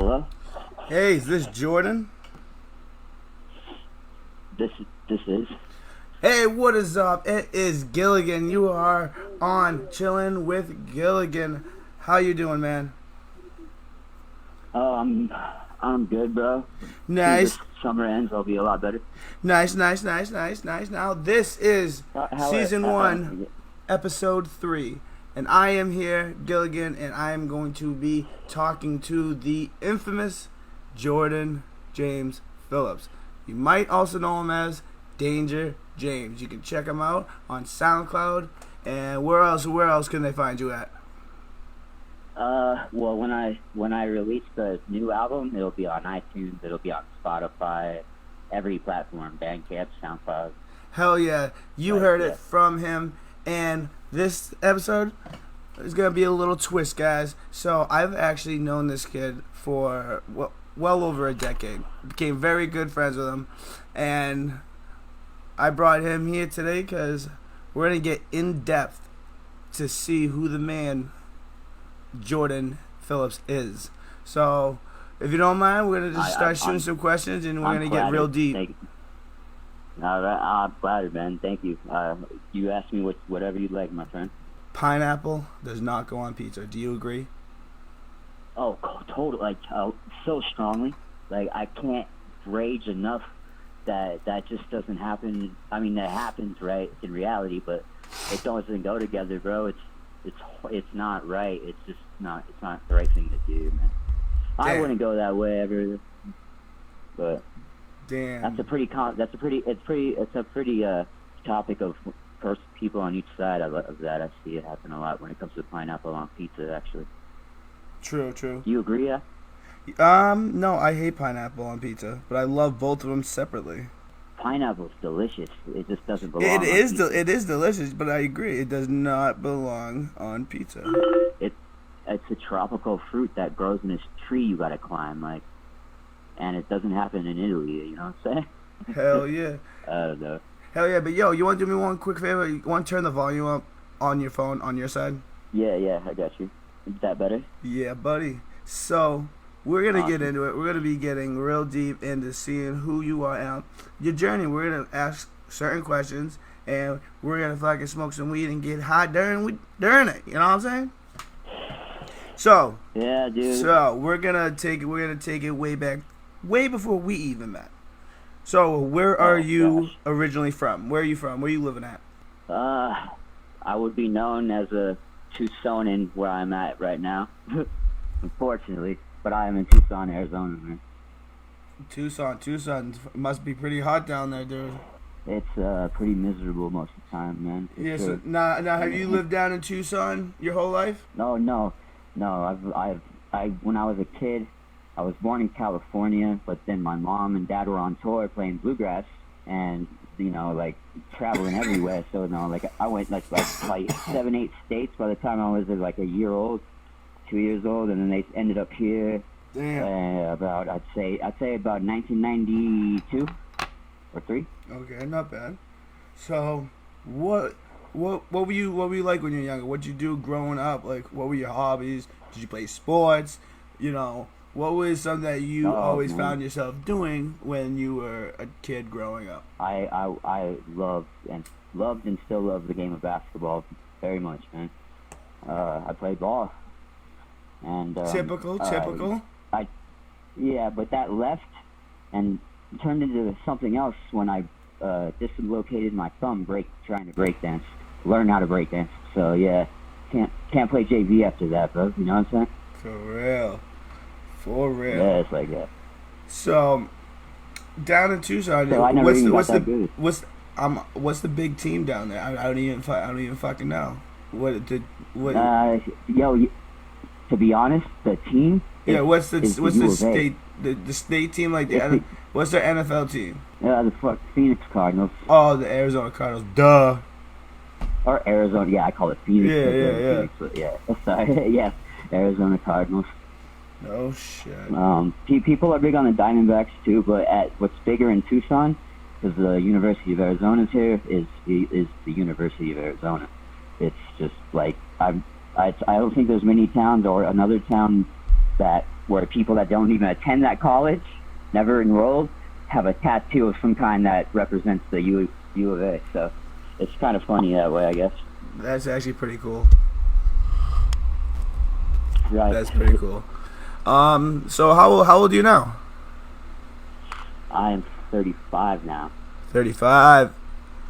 Hello? Hey, is this Jordan? This is. Hey, what is up? It is Gilligan. You are on Chillin with Gilligan. How you doing, man? Oh, I'm good, bro. Soon Nice, this summer ends, I'll be a lot better. nice. Now, this is season How- 1, episode 3. And I am here, Gilligan, and I am going to be talking to the infamous Jordan James Phillips. You might also know him as Danger James. You can check him out on SoundCloud. And where else can they find you at? Well, when I release the new album, it'll be on iTunes, it'll be on Spotify, every platform, Bandcamp, SoundCloud. Hell yeah. You Right, heard yeah. it from him. And this episode is going to be a little twist, guys. So I've actually known this kid for well over a decade. Became very good friends with him. And I brought him here today because we're going to get in depth to see who the man Jordan Phillips is. So if you don't mind, we're going to just start shooting some questions and we're going to get real deep. All right, I'm flattered, man. Thank you. You ask me whatever you'd like, my friend. Pineapple does not go on pizza. Do you agree? Oh, totally. Like, so strongly. Like, I can't rage enough that just doesn't happen. I mean, that happens, right, in reality, but it doesn't go together, bro. It's not right. It's just not. It's not the right thing to do, man. I Damn. wouldn't go that way ever, but Damn. it's a pretty topic of first people on each side of that. I see it happen a lot when it comes to pineapple on pizza, actually. True. Do you agree? Yeah? No, I hate pineapple on pizza, but I love both of them separately. Pineapple's delicious. It just doesn't belong It on is pizza. it is delicious, but I agree it does not belong on pizza. It's a tropical fruit that grows in this tree you gotta climb, like, and it doesn't happen in Italy, you know what I'm saying? Hell yeah. No. Hell yeah, but yo, you want to do me one quick favor? You want to turn the volume up on your phone on your side? Yeah, I got you. Is that better? Yeah, buddy. So, we're going to get Awesome. into it. We're going to be getting real deep into seeing who you are and your journey. We're going to ask certain questions, and we're going to fucking smoke some weed and get hot during it. You know what I'm saying? So, Yeah, dude. So we're gonna take it way back, way before we even met. So where are you gosh. originally from? Where are you from? Where are you living at? I would be known as a Tucsonan where I'm at right now, unfortunately. But I am in Tucson, Arizona, man. Tucson must be pretty hot down there, dude. It's pretty miserable most of the time, man. for Yeah. sure. So now have you lived down in Tucson your whole life? No. I when I was a kid, I was born in California, but then my mom and dad were on tour playing bluegrass, and like traveling everywhere. So like I went like 7, 8 states by the time I was like a year old, 2 years old, and then they ended up here. Damn. About I'd say about 1992 or 3. Okay, not bad. So what were you like when you were younger? What'd you do growing up? Like, what were your hobbies? Did you play sports? What was something that you always found yourself doing when you were a kid growing up? I loved and still love the game of basketball very much, man. I played ball, and Typical. Yeah, but that left and turned into something else when I dislocated my thumb trying to break dance, learn how to break dance. So yeah, can't play JV after that, bro. You know what I'm saying? For real. Yeah, it's like that. So down in Tucson, So I never even got that good. what's the big team down there? I don't even fucking know. What? To be honest, the team. What's the is U of A. state the state team like what's their NFL team? The Phoenix Cardinals. Oh, the Arizona Cardinals. Duh. Or Arizona, yeah, I call it Phoenix. Yeah. Phoenix, but yeah, sorry, yeah, Arizona Cardinals. No shit. People are big on the Diamondbacks too, but what's bigger in Tucson, because the University of Arizona's here, is the University of Arizona. It's just like I don't think there's many towns or another town that where people that don't even attend that college, never enrolled, have a tattoo of some kind that represents the U of A. So it's kind of funny that way, I guess. That's actually pretty cool. Right. That's pretty cool. So how old are you now? I'm 35 now. 35.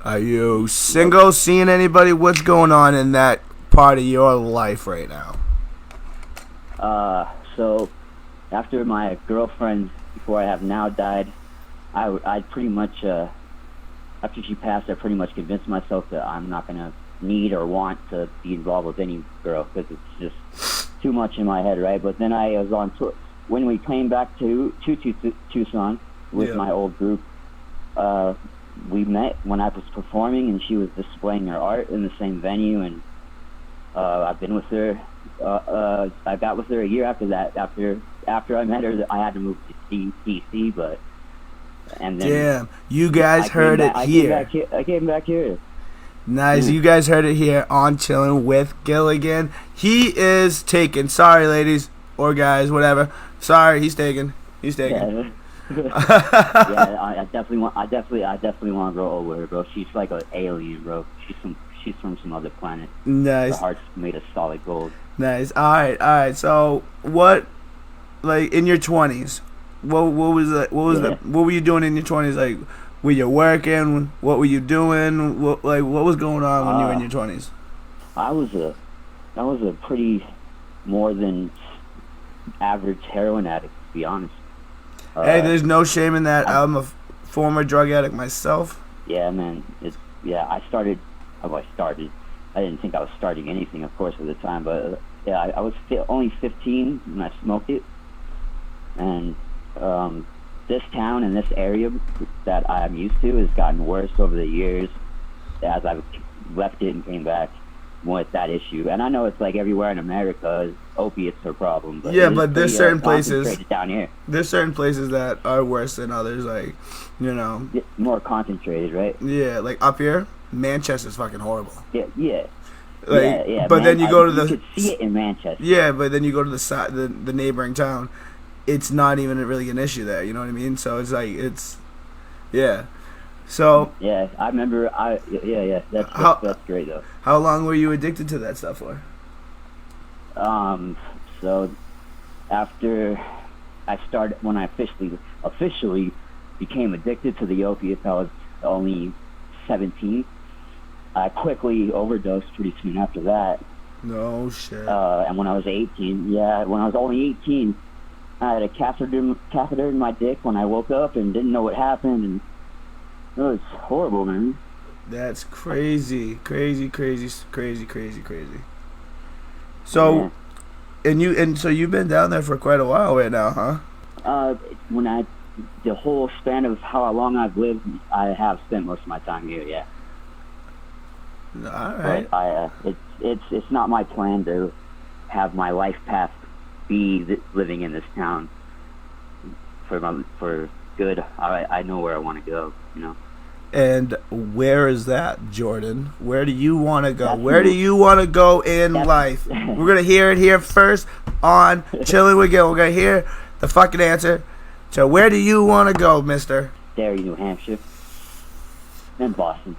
Are you single? Seeing anybody? What's going on in that part of your life right now? So after my girlfriend, before I have now, died, I pretty much, after she passed, I pretty much convinced myself that I'm not going to need or want to be involved with any girl because it's just too much in my head, right? But then I was on tour. When we came back to Tucson with my old group, we met when I was performing, and she was displaying her art in the same venue, and I've been with her. I got with her a year after that. After I met her, I had to move to DC, but and then damn, you guys heard it here. I came back here. Nice, you guys heard it here on Chillin' with Gilligan. He is taken. Sorry, ladies or guys, whatever. Sorry, he's taken. He's taken. Yeah, I definitely want to grow old with her, bro. She's like an alien, bro. She's from some other planet. Nice. Her heart's made of solid gold. Nice. All right. So, what, like in your 20s, what were you doing in your 20s? Like, were you working? What were you doing? What was going on when you were in your 20s? I was a pretty more than average heroin addict, to be honest. Hey, there's no shame in that. I'm a former drug addict myself. Yeah, man. I started. I didn't think I was starting anything, of course, at the time. But yeah, I was only 15 when I smoked it. And this town and this area that I'm used to has gotten worse over the years as I've left it and came back with that issue. And I know it's like everywhere in America, opiates are a problem. But yeah, but there's certain places down here. There's certain places that are worse than others, like, you know. More concentrated, right? Yeah, like up here, Manchester's fucking horrible. Yeah. Like, yeah. But then you go to you could see it in Manchester. Yeah, but then you go to the neighboring town. It's not even really an issue there. You know what I mean? So it's like yeah. So yeah, I remember. That's great though. How long were you addicted to that stuff for? So after I started, when I officially became addicted to the opiates, I was only 17. I quickly overdosed pretty soon after that. No shit. And when I was 18, when I was only 18, I had a catheter in my dick when I woke up and didn't know what happened, and it was horrible, man. That's crazy. So, yeah. So you've been down there for quite a while right now, huh? The whole span of how long I've lived, I have spent most of my time here. Yeah. All right. But it's not my plan to have my life path be living in this town for good. I know where I want to go, you know. And where is that, Jordan? Where do you want to go? Where do you want to go in life? We're going to hear it here first on Chillin' with Gil. We're going to hear the fucking answer. So where do you want to go, mister? Derry, New Hampshire. And Boston.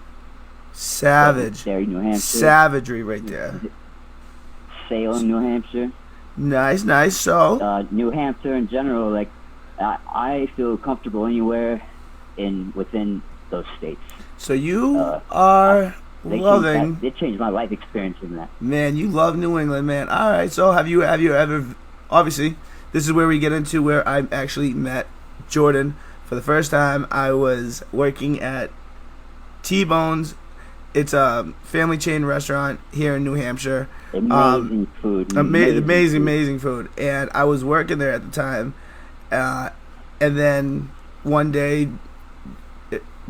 Savage. Derry, New Hampshire. Savagery right there. Salem, New Hampshire. Nice. So New Hampshire in general, like I feel comfortable anywhere within those states. So you are loving. It changed my life experience in that. Man, you love New England, man. All right. So have you ever? Obviously, this is where we get into where I actually met Jordan for the first time. I was working at T-Bone's. It's a family chain restaurant here in New Hampshire. Amazing food. Amazing food. And I was working there at the time. And then one day,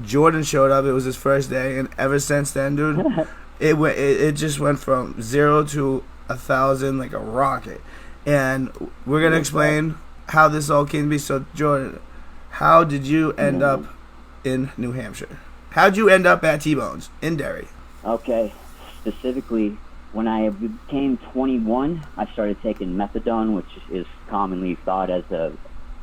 Jordan showed up. It was his first day. And ever since then, dude, it just went from 0 to 1,000 like a rocket. And we're going to explain how this all came to be. So, Jordan, how did you end up in New Hampshire? How'd you end up at T-Bone's in Derry? Okay, specifically, when I became 21, I started taking methadone, which is commonly thought as a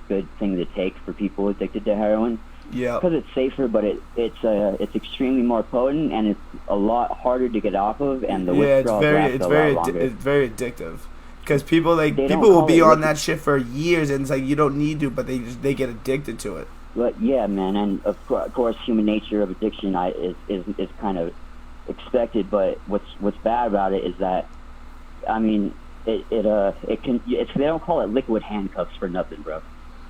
good thing to take for people addicted to heroin. Yeah. Because it's safer, but it's extremely more potent, and it's a lot harder to get off of, and the withdrawal lasts a lot longer. It's very addictive. Because people They don't will call be it on liquid. that shit for years, and it's like you don't need to, but they get addicted to it. But yeah, man, and of course, human nature of addiction is kind of expected. But what's bad about it is that, I mean, it can they don't call it liquid handcuffs for nothing, bro.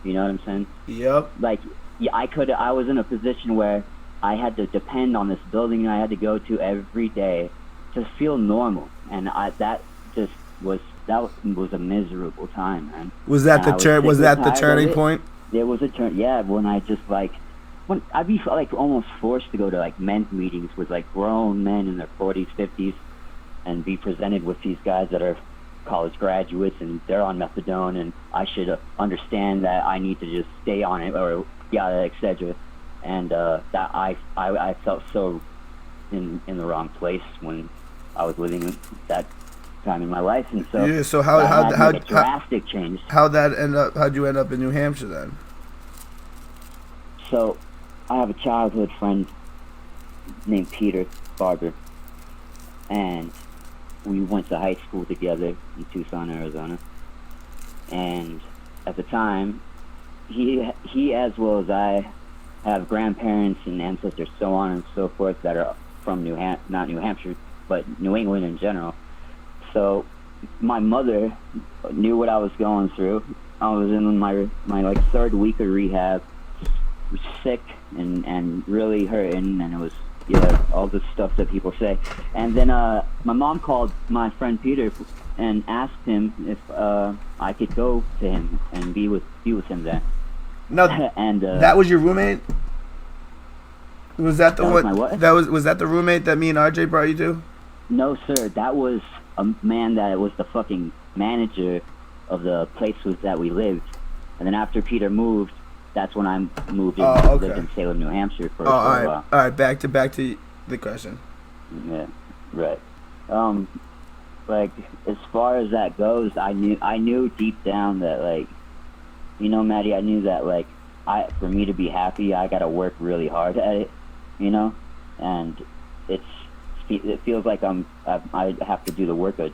You know what I'm saying? Yep. Like, yeah, I was in a position where I had to depend on this building I had to go to every day to feel normal, and that was a miserable time, man. Was that And the turn? Was that the turning point? There was a turn, yeah. When I'd be like almost forced to go to like men's meetings with like grown men in their 40s, 50s, and be presented with these guys that are college graduates and they're on methadone, and I should understand that I need to just stay on it, or etc. And that I felt so in the wrong place when I was living that time in my life, and so Yeah. So that had made a drastic change. how'd you end up in New Hampshire then? So I have a childhood friend named Peter Barber, and we went to high school together in Tucson, Arizona. And at the time, he as well as I have grandparents and ancestors, so on and so forth, that are from not New Hampshire, but New England in general. So my mother knew what I was going through. I was in my like third week of rehab, was sick and really hurting, and it was all the stuff that people say. And then my mom called my friend Peter and asked him if I could go to him and be with him there. No, and that was your roommate. Was that the That one? was my what? Was that the roommate that me and RJ brought you to? No, sir, that was a man that was the fucking manager of the place that we lived. And then after Peter moved, that's when I moved in. Okay. Lived in Salem, New Hampshire for a all right, while. all right. Back to the question. Yeah, right. Like, as far as that goes, I knew deep down that, like, Maddie, I knew that, like, for me to be happy, I gotta work really hard at it, and it feels like I have to do the work of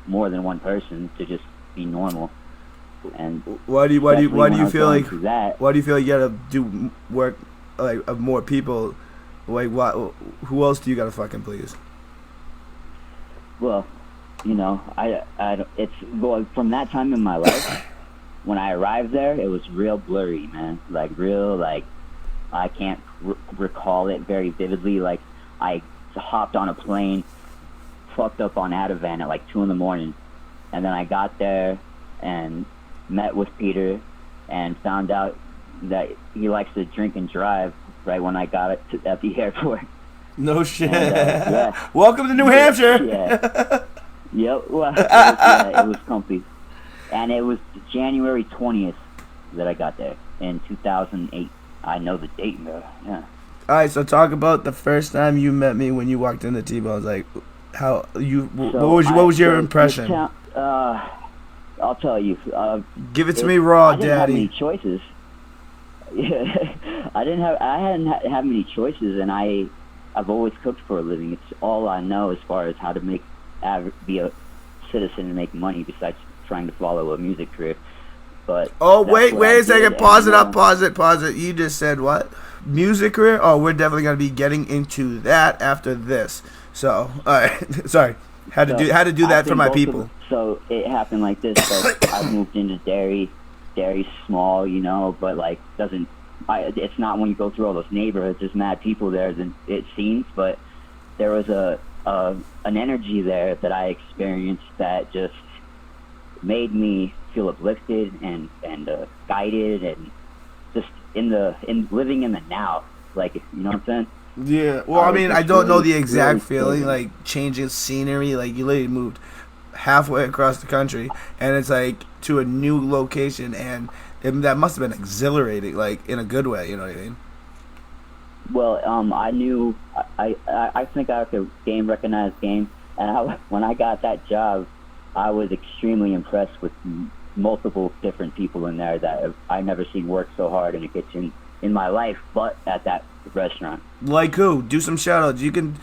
more than one person to just be normal. And why do you feel like that? why do you feel like you gotta do work like of more people? Like, what? Who else do you gotta fucking please? Well, well, from that time in my life, when I arrived there, it was real blurry, man. Like, I can't recall it very vividly. Like, I hopped on a plane, fucked up on Ativan at like 2 a.m, and then I got there and met with Peter and found out that he likes to drink and drive right when I got at the airport. No shit. And, yeah. Welcome to New Hampshire. Yeah. Yep. Well, it was comfy. And it was January 20th that I got there in 2008. I know the date, bro. Yeah. All right, so talk about the first time you met me when you walked in the T-Bone. Like, how you? What was your impression? I'll tell you. Give it to me raw, I didn't Daddy. have many choices. I hadn't had many choices, and I've always cooked for a living. It's all I know as far as how to be a citizen and make money, besides trying to follow a music career. But wait a second. Pause it up. And, Pause it. You just said what? Music career? Oh, we're definitely gonna be getting into that after this. So, all right. Sorry. Had to do that for my people. So it happened like this. So I moved into Derry. Derry's small, but like it's not when you go through all those neighborhoods. There's mad people there than it seems, but there was an energy there that I experienced that just made me feel uplifted and guided, and just in living in the now. Like, you know what I'm saying? Yeah. Well, I mean, I don't know the exact feeling, like changing scenery. Like, you literally moved halfway across the country, and it's like to a new location, and that must have been exhilarating, like in a good way. You know what I mean? Well, I knew. I think I could recognize game. And when I got that job, I was extremely impressed with multiple different people in there that I've never seen work so hard in a kitchen in my life, but at that restaurant. Like who? Do some shout outs. You can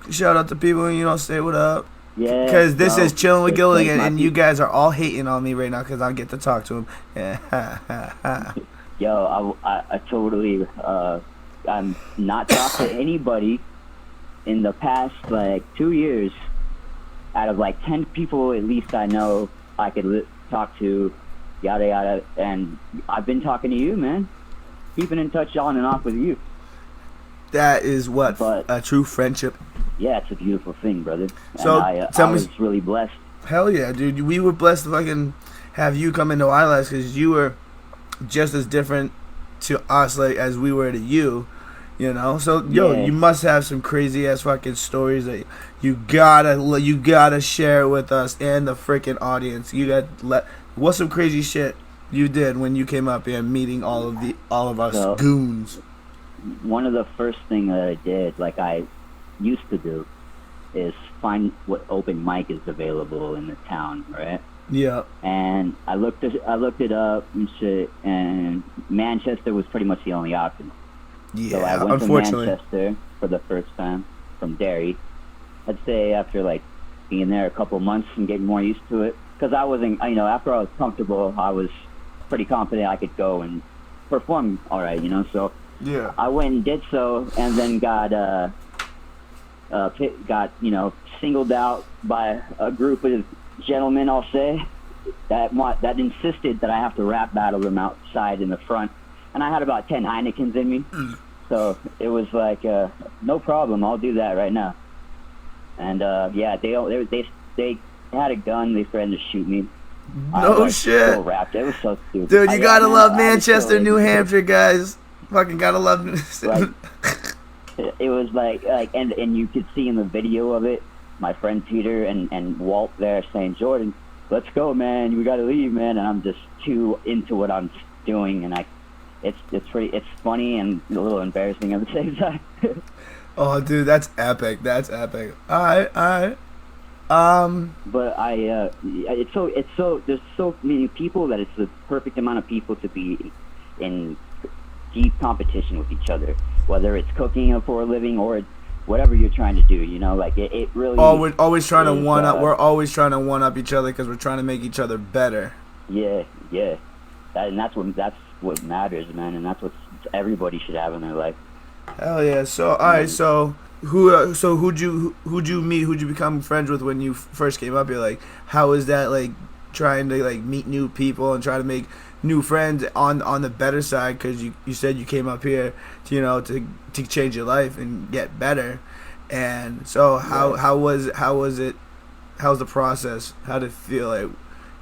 shout out to people and say what up. Yeah. Because this is Chillin with Gilligan, and you people. guys are all hating on me right now because I get to talk to him. Yo, I totally, I'm not talking to anybody in the past, like, 2 years. Out of, like, 10 people at least I know I could talk to, yada, yada. And I've been talking to you, man. Keeping in touch on and off with you. That is what a true friendship. Yeah, it's a beautiful thing, brother. So, and I was really blessed. Hell yeah, dude. We were blessed to fucking have you come into our lives because you were just as different to us like as we were to you, So, you must have some crazy ass fucking stories that you gotta share with us and the freaking audience. What's some crazy shit you did when you came up here meeting all of us goons? One of the first thing that I did, like I used to do, is find what open mic is available in the town, right? Yeah. And I looked it up and shit, and Manchester was pretty much the only option. Yeah, so I went unfortunately. to Manchester for the first time from Derry. I'd say after like being there a couple months and getting more used to it, because I wasn't, after I was comfortable, I was pretty confident I could go and perform all right, So yeah, I went and did so, and then got singled out by a group of gentlemen, I'll say, that insisted that I have to rap battle them outside in the front, and I had about 10 Heinekens in me, so it was like no problem, I'll do that right now. And they had a gun, they threatened to shoot me. No shit. So rapped. It was so stupid. Dude, you gotta love Manchester, New Hampshire, guys. Fucking gotta love. Like, it was like and you could see in the video of it, my friend Peter and Walt there saying, "Jordan, let's go, man. We gotta leave, man." And I'm just too into what I'm doing, and it's funny and a little embarrassing at the same time. Oh, dude, that's epic. That's epic. All right. But it's so there's so many people that it's the perfect amount of people to be in deep competition with each other, whether it's cooking for a living or whatever you're trying to do. Like it really. We're always trying to one up. We're always trying to one up each other because we're trying to make each other better. Yeah. That's what matters, man, and that's what everybody should have in their life. Hell yeah! So all right, so who'd you meet? Who'd you become friends with when you first came up here? Like, how was that like trying to like meet new people and try to make new friends on the better side? Because you said you came up here to change your life and get better. And so how was it? How's the process? How did it feel like?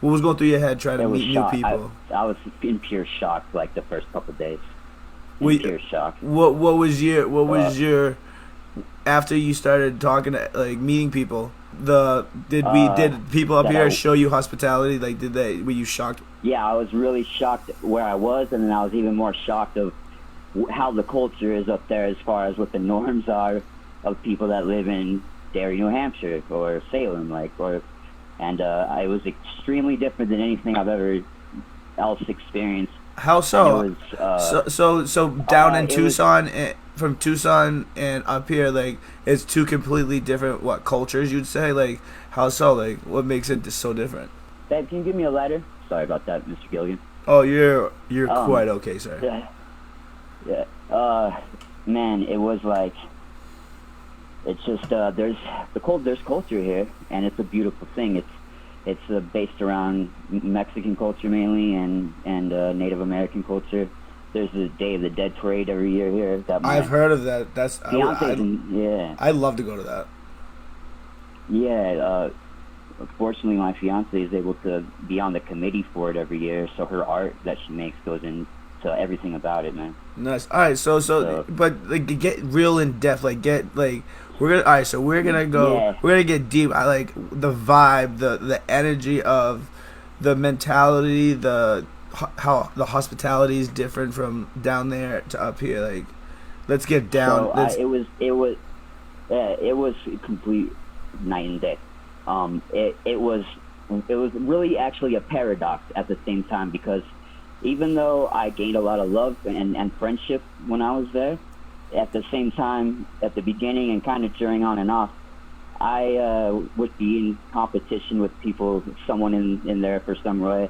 What was going through your head trying to meet new people? I was in pure shock like the first couple of days. Pure shock. What was your after you started talking to, like, meeting people? Did people up here show you hospitality? Like, were you shocked? Yeah, I was really shocked where I was, and then I was even more shocked of how the culture is up there as far as what the norms are of people that live in Derry, New Hampshire, or Salem, and it was extremely different than anything I've ever else experienced. How so? So down in Tucson, from Tucson and up here, like, it's two completely different cultures, you'd say? Like, how so? Like, what makes it so different? Babe, can you give me a lighter? Sorry about that, Mr. Gilligan. Oh, you're quite okay, sir. Yeah. Man, it was like, it's just there's culture here, and it's a beautiful thing. It's based around Mexican culture mainly, and Native American culture. There's the Day of the Dead parade every year here. I've heard of that. Yeah. I'd love to go to that. Yeah. Fortunately, my fiance is able to be on the committee for it every year, so her art that she makes goes into everything about it, man. Nice. All right. So but like, get real in depth. Like, we're gonna go. Yeah. We're gonna get deep. I like the vibe, the energy of the mentality, how the hospitality is different from down there to up here. Like, let's get down. So, it was complete night and day. It was really actually a paradox at the same time, because even though I gained a lot of love and friendship when I was there, at the same time, at the beginning and kind of during on and off, I would be in competition with people, someone in there for some way,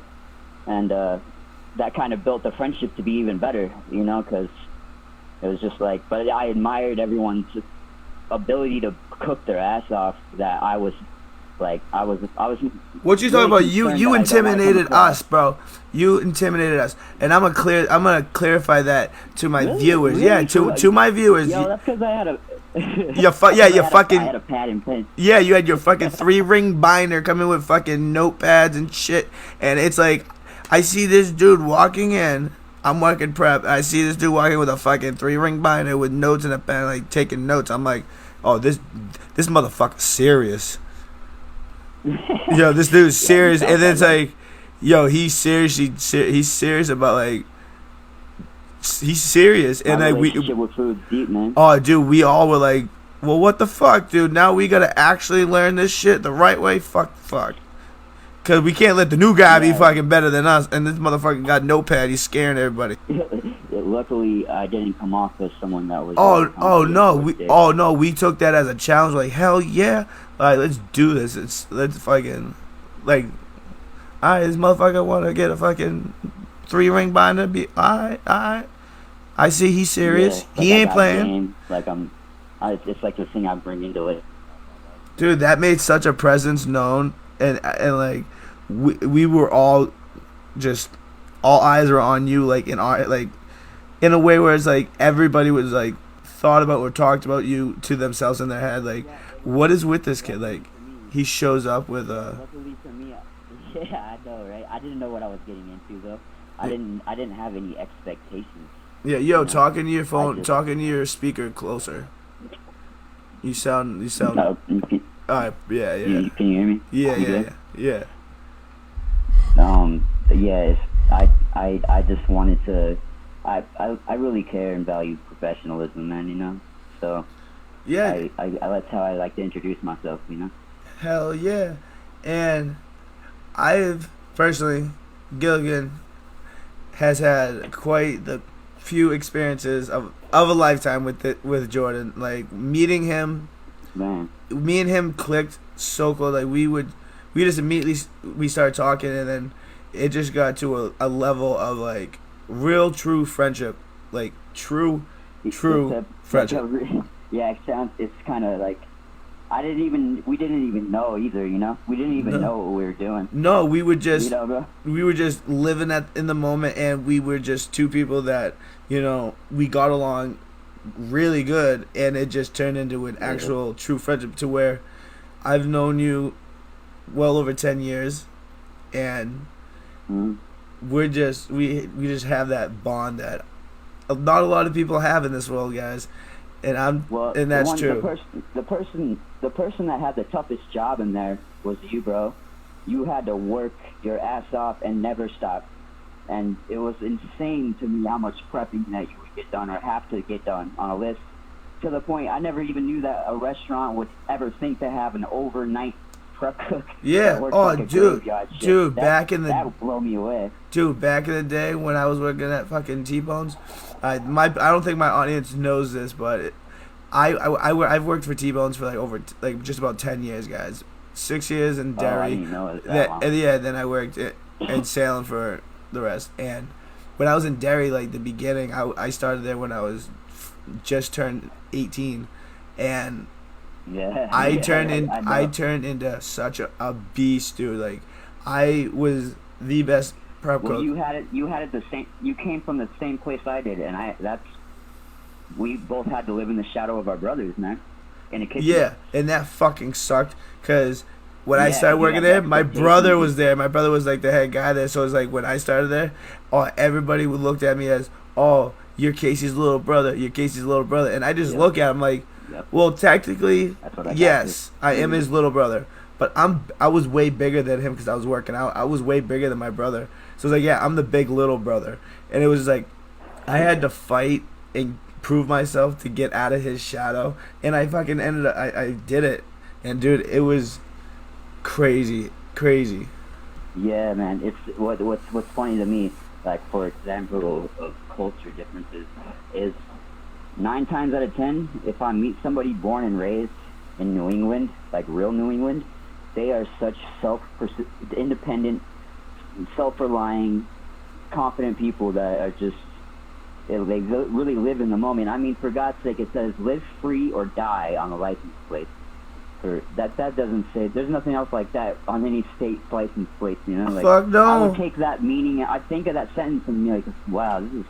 and that kind of built the friendship to be even better, because it was just like, but I admired everyone's ability to cook their ass off. That I was like, I was. What you really talking about? concerned You that I don't wanna come intimidated across- us, bro. You intimidated us, and I'm gonna clarify that to my Really? viewers. Really? Yeah, to my viewers. Yo, that's because I had a. You fucking. I had a pad and pen. Yeah, you had your fucking 3-ring binder coming with fucking notepads and shit, and it's like, I see this dude walking in. I'm working prep. I see this dude walking with a fucking 3-ring binder with notes and a pen, like taking notes. I'm like, oh, this motherfucker's serious. Yo, this dude's serious, and then it's like, yo, he's serious about like, he's serious, and My like relationship with food's deep, man. oh, dude, we all were like, well, what the fuck, dude? Now we gotta actually learn this shit the right way. Fuck, cause we can't let the new guy be fucking better than us, and this motherfucker got notepad. He's scaring everybody. Luckily, I didn't come off as someone that was. Oh no, we took that as a challenge. Like, hell yeah, like, let's do this. Let's fucking, like, all right, this motherfucker want to get a fucking 3-ring binder. Be all right. I see he's serious. Yeah, He like ain't playing. Like it's like the thing I bring into it. Dude, that made such a presence known, and like, we were all just, all eyes were on you, like, in a way where it's like everybody was like thought about or talked about you to themselves in their head, like, what is with this kid? Like, he shows up with a. Luckily for me, yeah, I know, right? I didn't know what I was getting into though. I didn't have any expectations. Yeah, yo, talking to your phone, talking to your speaker closer. You sound. No, Alright, yeah. Can you hear me? Yeah. Yeah. I just wanted to. I really care and value professionalism, man. So. Yeah. That's how I like to introduce myself, Hell yeah. And I've personally, Gilligan has had quite the few experiences of a lifetime with Jordan. Like, meeting him, man. Me and him clicked so close. Like, we just immediately we started talking, and then it just got to a level of like real true friendship, like true friendship. Yeah, it's kind of like we didn't even know either, we didn't even know what we were doing. No, we were just bro? we were just living in the moment, and we were just two people that, we got along really good, and it just turned into an actual true friendship, to where I've known you well over 10 years, and we just have that bond that not a lot of people have in this world, guys. And that's true. The person that had the toughest job in there was you, bro. You had to work your ass off and never stop. And it was insane to me how much prepping that you would get done or have to get done on a list. To the point I never even knew that a restaurant would ever think to have an overnight prep cook. Yeah. Oh, dude, that would blow me away. Dude, back in the day when I was working at fucking T-Bones, I don't think my audience knows this, but I've worked for T-Bones for over just about 10 years, guys. 6 years in Derry. I didn't know it that long. Then I worked in Salem for the rest. And when I was in Derry, like the beginning, I started there when I was just turned 18, and I turned into such a beast, dude. Like, I was the best prep cook. You had it the same. You came from the same place I did, and we both had to live in the shadow of our brothers, man, in a kitchen. Yeah, and that fucking sucked, because when I started working there, my brother was there. My brother was like the head guy there, so it's like when I started there, everybody would look at me as, oh, you're Casey's little brother. You're Casey's little brother, and I just look at him like, well, technically, yes, I am his little brother, but I was way bigger than him because I was working out. I was way bigger than my brother, so it's like, yeah, I'm the big little brother, and it was like I had to fight and prove myself to get out of his shadow, and I fucking ended up. I did it, And dude, it was crazy, crazy. Yeah, man. It's what's funny to me, like for example of culture differences, is 9 times out of 10, if I meet somebody born and raised in New England, like real New England, they are such independent, self-relying, confident people that are just really live in the moment. I mean, for God's sake, it says "live free or die" on the license plate. For that doesn't say. There's nothing else like that on any state license plates. You know, like Fuck no. I would take that meaning. I think of that sentence and be like, wow, this is.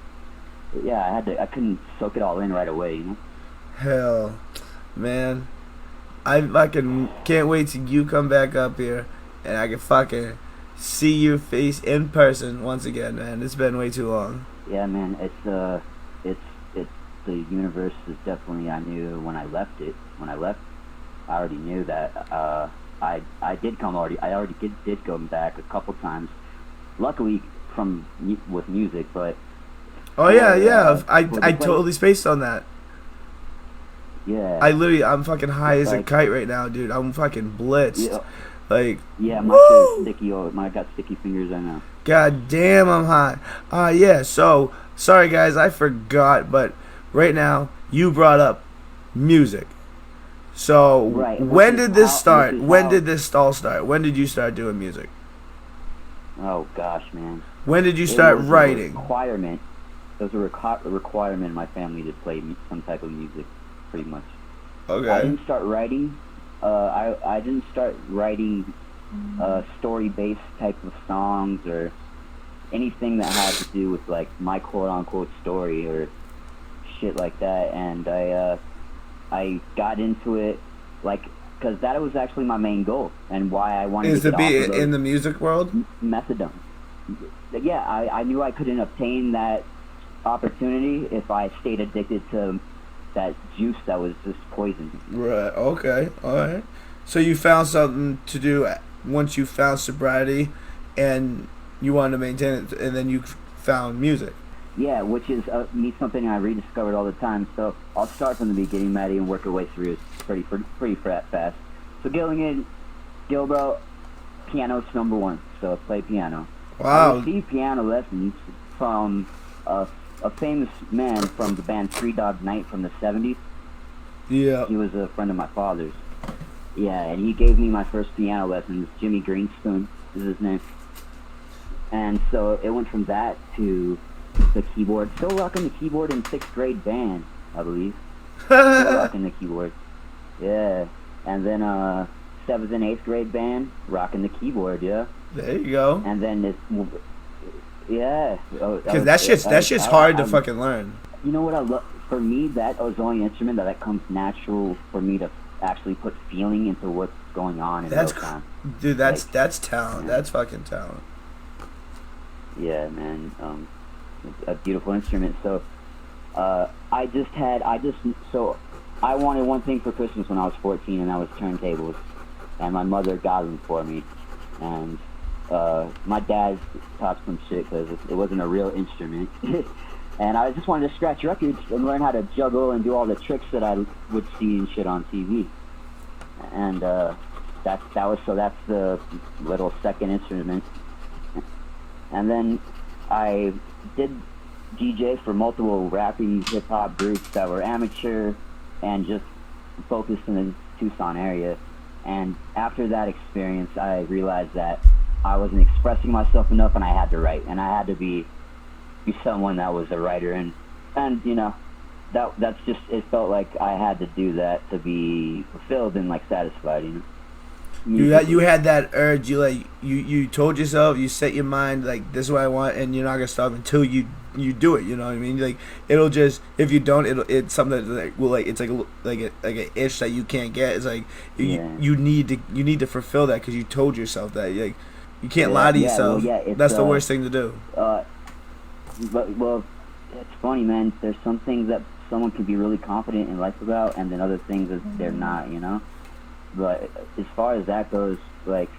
Yeah, I couldn't soak it all in right away. You know. Hell, man. I fucking can't wait till you come back up here and I can fucking see your face in person once again, man. It's been way too long. Yeah, man. It's the universe is definitely. I knew when I left it. When I left, I already knew that. I did come already. I already did go back a couple times. Luckily, with music, but. Oh yeah. I totally spaced on that. Yeah. I'm fucking high as a kite right now, dude. I'm fucking blitzed. Yeah. Like. Yeah, my shit's sticky. I got sticky fingers. I know. God damn, I'm hot. Yeah. So sorry guys, I forgot, but right now you brought up music. So right. when did this start? When did this all start? When did you start doing music? Oh gosh, man. When did you start writing? Requirement. It was a requirement in my family to play some type of music, pretty much. Okay. I didn't start writing. I didn't start writing story-based type of songs or anything that had to do with like my quote-unquote story or shit like that. And I got into it like because that was actually my main goal and why I wanted to be in the music world. Methadone. Yeah, I knew I couldn't obtain that opportunity if I stayed addicted to that juice that was just poison. Right. Okay. All right. So you found something to do once you found sobriety, and you wanted to maintain it, and then you found music. Yeah, which is something I rediscovered all the time. So I'll start from the beginning, Maddie, and work our way through it pretty fast. So Gilligan, Gilbro, piano's number one. So I play piano. Wow. I received piano lessons from a famous man from the band Three Dog Night from the 70s. Yeah. He was a friend of my father's. Yeah, and he gave me my first piano lessons. Jimmy Greenspoon is his name. And so it went from that to the keyboard. Still rocking the keyboard in 6th grade band, I believe. Still rocking the keyboard. Yeah. And then 7th and 8th grade band, rocking the keyboard, yeah. There you go. And then this... Yeah. Because that shit's hard to fucking learn. You know what I love? For me, that was the only instrument that comes natural for me to actually put feeling into what's going on in real time. Dude, that's talent. Yeah. That's fucking talent. Yeah, man. It's a beautiful instrument. So, I wanted one thing for Christmas when I was 14, and that was turntables. And my mother got them for me. And my dad talked some shit because it wasn't a real instrument. And I just wanted to scratch records and learn how to juggle and do all the tricks that I would see and shit on TV. And that's the little second instrument. And then I did DJ for multiple rapping hip hop groups that were amateur and just focused in the Tucson area. And after that experience, I realized that I wasn't expressing myself enough, and I had to write, and I had to be someone that was a writer, and you know, that's just, it felt like I had to do that to be fulfilled and like satisfied, you know. You had that urge. You told yourself, you set your mind like, this is what I want, and you're not gonna stop until you do it. You know what I mean? Like, it'll just, if you don't, it's something that it's like an itch that you can't get. It's like you need to fulfill that because you told yourself that. Like, you can't lie to yourself. That's the worst thing to do. Well, it's funny, man. There's some things that someone can be really confident in life about, and then other things that they're not, you know? But as far as that goes, like,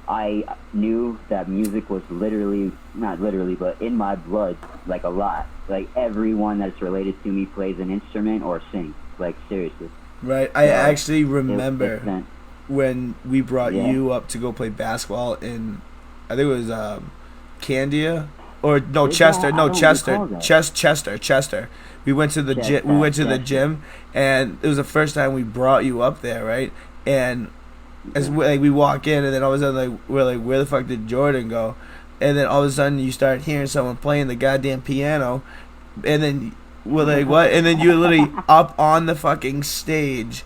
I knew that music was not literally, but in my blood, like, a lot. Like, everyone that's related to me plays an instrument or sings. Like, seriously. Right. I So actually it's remember been, when we brought yeah. you up to go play basketball in, I think it was Candia or no Is that? Chester, I no don't Chester, recall that. Chester. We went to the gym. We went to the Chester. gym, and it was the first time we brought you up there, right? And as Yeah. we walk in, and then all of a sudden we're like, where the fuck did Jordan go? And then all of a sudden you start hearing someone playing the goddamn piano, and then we're like, what? And then you're literally up on the fucking stage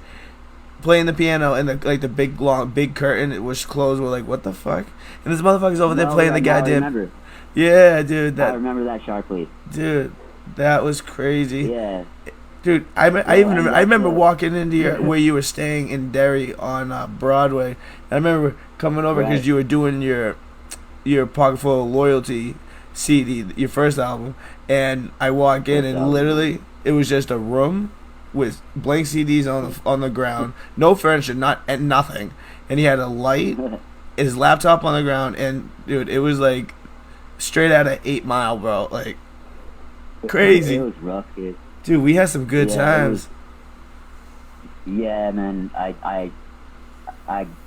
playing the piano, and the big long big curtain it was closed. We're like, what the fuck? And this motherfucker's over there No, playing the no, I goddamn. remember. Yeah, dude, I remember that sharply. that was crazy. Yeah. Dude, Well, and I that's remember what. walking into where you were staying in Derry on Broadway. I remember coming over because Right. you were doing your Pocket Full of Loyalty CD, your first album, and I walk in First and album. literally it was just a room with blank CDs on the ground, no furniture, nothing, and he had a light, his laptop on the ground, and dude, it was like straight out of 8 Mile, bro, like It crazy. was rough, dude. Dude, we had some good Yeah, it was. times. Yeah, man. I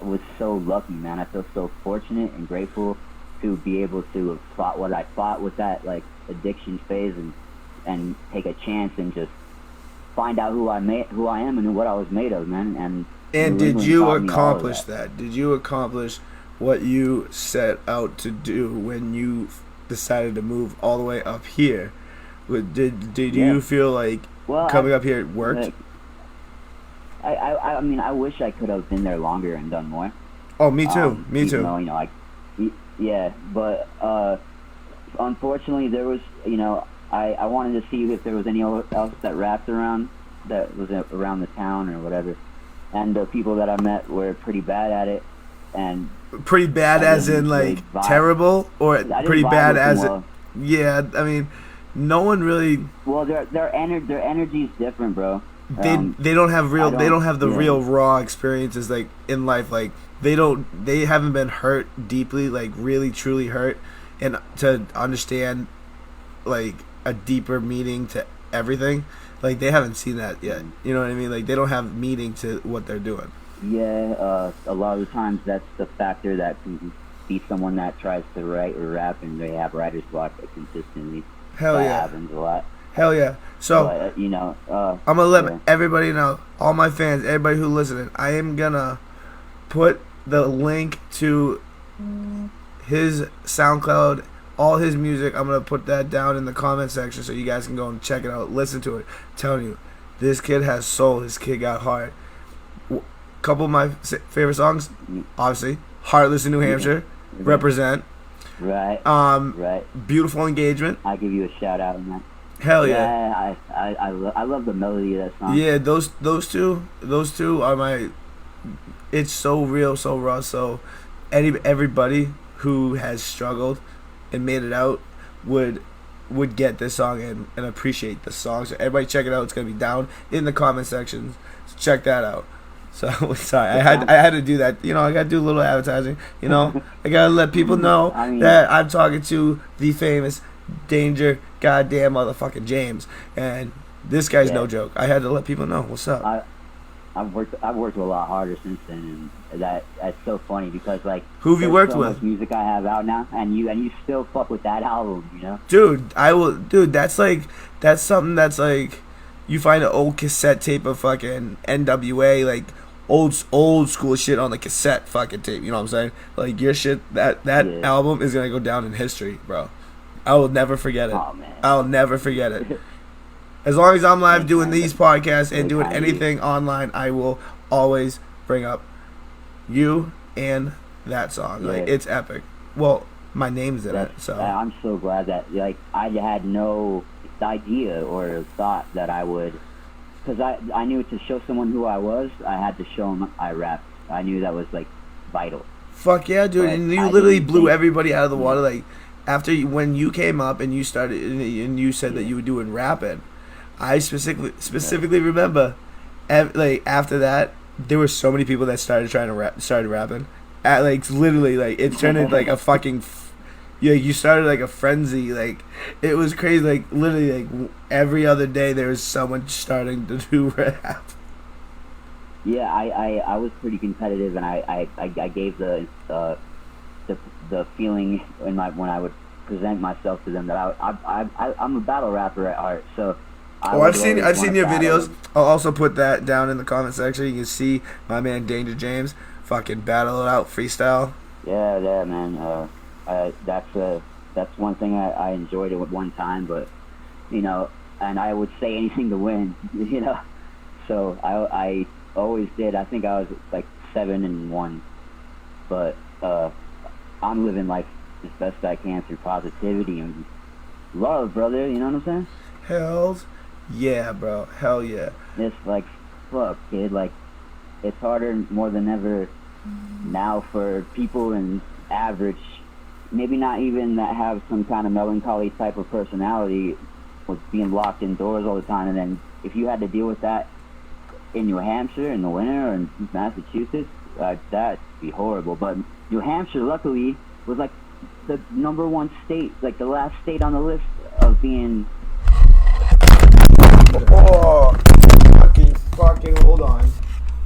was so lucky, man. I feel so fortunate and grateful to be able to have fought what I fought with that like addiction phase and take a chance and just find out who I am, and what I was made of, man. And And New did England you taught me all of accomplish that. that? Did you accomplish what you set out to do when you decided to move all the way up here? Did Yeah. you feel like Well, coming up here worked? I mean, I wish I could have been there longer and done more. Oh, me too. Me Even too. though, yeah, but unfortunately, there was, I wanted to see if there was anyone else that rapped around, that was around the town or whatever. And the people that I met were pretty bad at it, and Pretty bad I as in didn't really like vibe. terrible, or I didn't pretty vibe bad with them as it. well. Yeah, I mean, no one really. Well, their energy is different, bro. They don't have real. They don't have the yeah. real raw experiences like in life. Like they haven't been hurt deeply, like really truly hurt, and to understand like a deeper meaning to everything. Like they haven't seen that yet. You know what I mean? Like they don't have meaning to what they're doing. Yeah, a lot of the times that's the factor that can be someone that tries to write or rap and they have writer's block consistently. Hell That yeah. happens a lot. Hell yeah. So But, I'm gonna let yeah. everybody know, all my fans, everybody who's listening, I am gonna put the link to his SoundCloud, all his music. I'm gonna put that down in the comment section so you guys can go and check it out, listen to it. I'm telling you, this kid has soul. This kid got heart. Couple of my favorite songs, obviously, "Heartless in New Hampshire," "Represent," Right, right. "Beautiful Engagement." I give you a shout out on that. Hell yeah. I love the melody of that song. Yeah, those two are my. It's so real, so raw. So, everybody who has struggled and made it out would get this song and appreciate the song. So everybody check it out. It's gonna be down in the comment sections. So check that out. So sorry, I had to do that. I gotta do a little advertising. I gotta let people know I mean, that I'm talking to the famous Danger goddamn motherfucking James, and this guy's no joke. I had to let people know what's up. I've worked a lot harder since then, and that's so funny because like Who have you there's worked so with? much music I have out now, and you still fuck with that album, Dude, I will. Dude, that's something that's like, you find an old cassette tape of fucking NWA, like old school shit on the cassette fucking tape. You know what I'm saying? Like your shit, that Yeah. album is gonna go down in history, bro. I will never forget it. Oh man. I'll never forget it. As long as I'm live doing these podcasts and Big doing time, anything online, I will always bring up you and that song. Like Yeah. it's epic. Well, my name's in it, so. I'm so glad that like I had no idea or thought that I would, because I knew to show someone who I was, I had to show them I rapped. I knew that was like vital. Fuck yeah, dude! But And you I literally didn't blew think- everybody out of the water. Like when you came up and you started and you said that you were doing rapping, I specifically remember, like after that, there were so many people that started rapping. At like literally, like it turned into like a fucking. You started like a frenzy. Like it was crazy. Like literally, like every other day there was someone starting to do rap. Yeah, I was pretty competitive, and I gave the feeling in my when I would present myself to them that I'm a battle rapper at heart. So I Oh, would I've always seen wanna your battle. videos. I'll also put that down in the comment section. You can see my man Danger James fucking battle it out freestyle. Yeah, man. That's one thing I enjoyed it at one time, but you know, and I would say anything to win, you know. So I always did. I think I was like 7-1, but I'm living life as best I can through positivity and love, brother. You know what I'm saying? Hells yeah, bro. Hell yeah. It's like, fuck, kid. Like, it's harder more than ever now for people in average, maybe not even that have some kind of melancholy type of personality, with being locked indoors all the time. And then if you had to deal with that in New Hampshire in the winter or in Massachusetts, that'd be horrible. But New Hampshire, luckily, was like the #1 state, like the last state on the list of being. Oh, fucking hold on.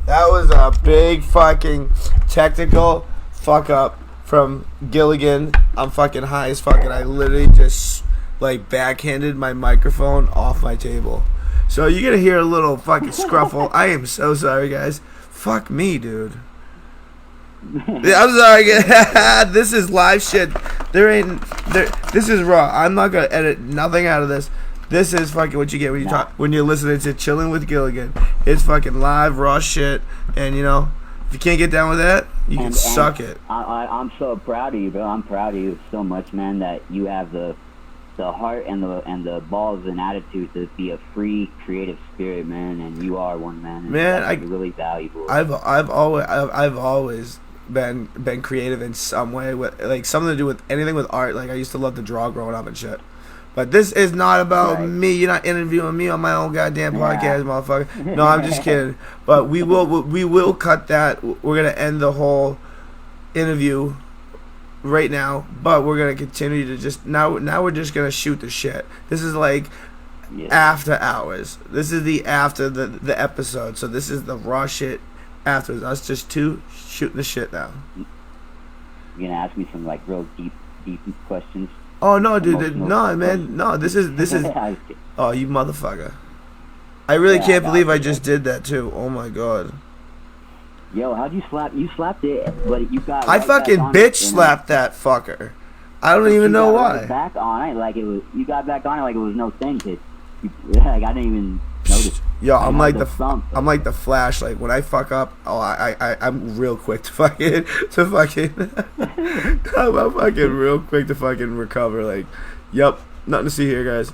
That was a big fucking technical fuck up from Gilligan. I'm fucking high as fuck, and I literally just like backhanded my microphone off my table. So you're gonna hear a little fucking scruffle. I am so sorry, guys. Fuck me, dude. Yeah, I'm sorry. This is live shit. This is raw. I'm not gonna edit nothing out of this. This is fucking what you get when you talk when you're listening to Chillin' with Gilligan. It's fucking live, raw shit, and you know, if you can't get down with that, you can suck it. I'm so proud of you, bro. I'm proud of you so much, man, that you have the heart and the balls and attitude to be a free, creative spirit, man. And you are one, man. And that's really valuable. I've always been creative in some way, with like something to do with anything with art. Like I used to love to draw growing up and shit. But this is not about me. You're not interviewing me on my own goddamn podcast, motherfucker. No, I'm just kidding. But we will cut that. We're gonna end the whole interview right now. But we're gonna continue to just now we're just gonna shoot the shit. This is like after hours. This is the after the episode. So this is the raw shit after us just two shooting the shit now. You're gonna ask me some like real deep questions. Oh no, dude! No, man! No, this is. Oh, you motherfucker! I really can't believe I just did that too. Oh my god! Yo, how'd you slap? You slapped it, but you got. I fucking bitch slapped that fucker. I don't even know why. Back on it like it was. You got back on it like it was no thing, kid. Like I didn't even notice. Yo, I'm like the Flash. Like when I fuck up, I'm real quick to fucking I'm fucking real quick to fucking recover. Like, yep, nothing to see here, guys.